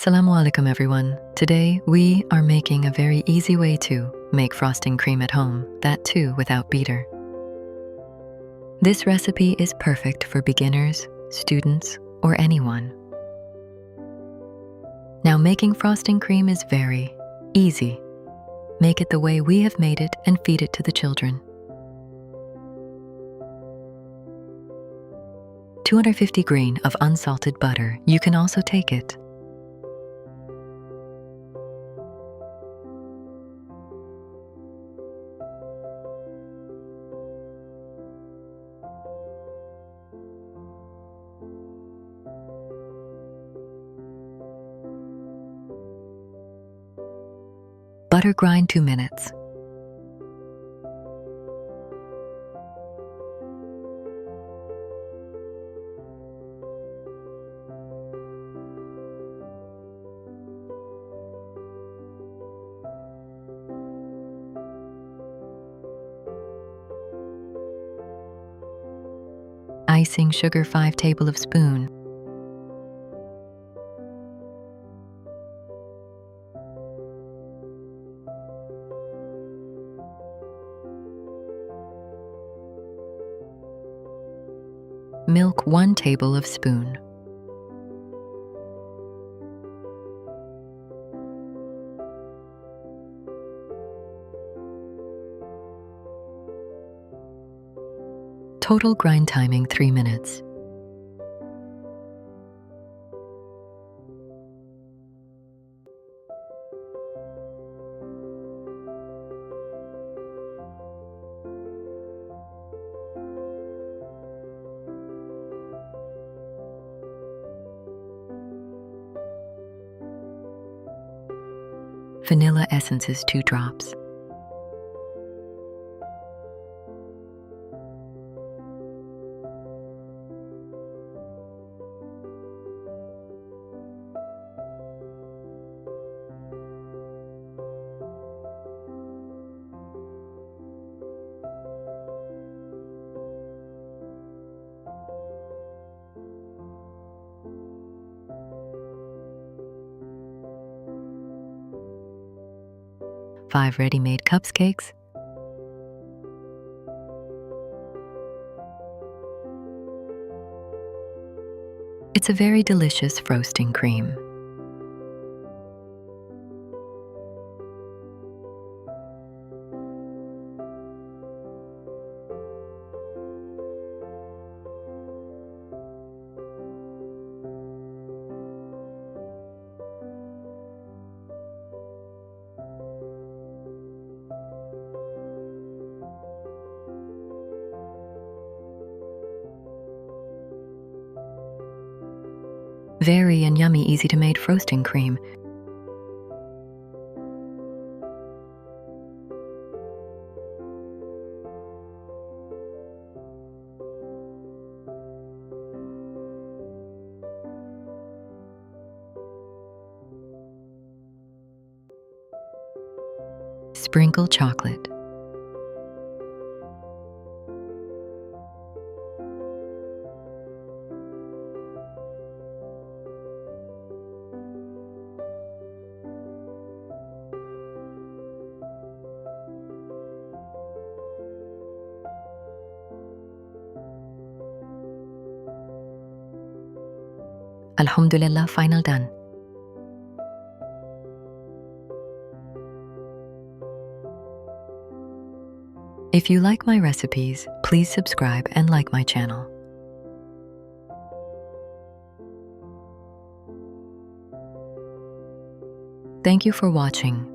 Assalamu alaikum everyone. Today we are making a very easy way to make frosting cream at home, that too without beater. This recipe is perfect for beginners, students, or anyone. Now making frosting cream is very easy. Make it the way we have made it and feed it to the children. 250 grain of unsalted butter. You can also take it. Butter grind 2 minutes. Icing sugar 5 tablespoons. Milk 1 tablespoon. Total grind timing 3 minutes. Vanilla essences 2 drops. Five ready-made cupcakes. It's a very delicious frosting cream. Very and yummy, easy to make frosting cream. Sprinkle chocolate. Alhamdulillah, final done. If you like my recipes, please subscribe and like my channel. Thank you for watching.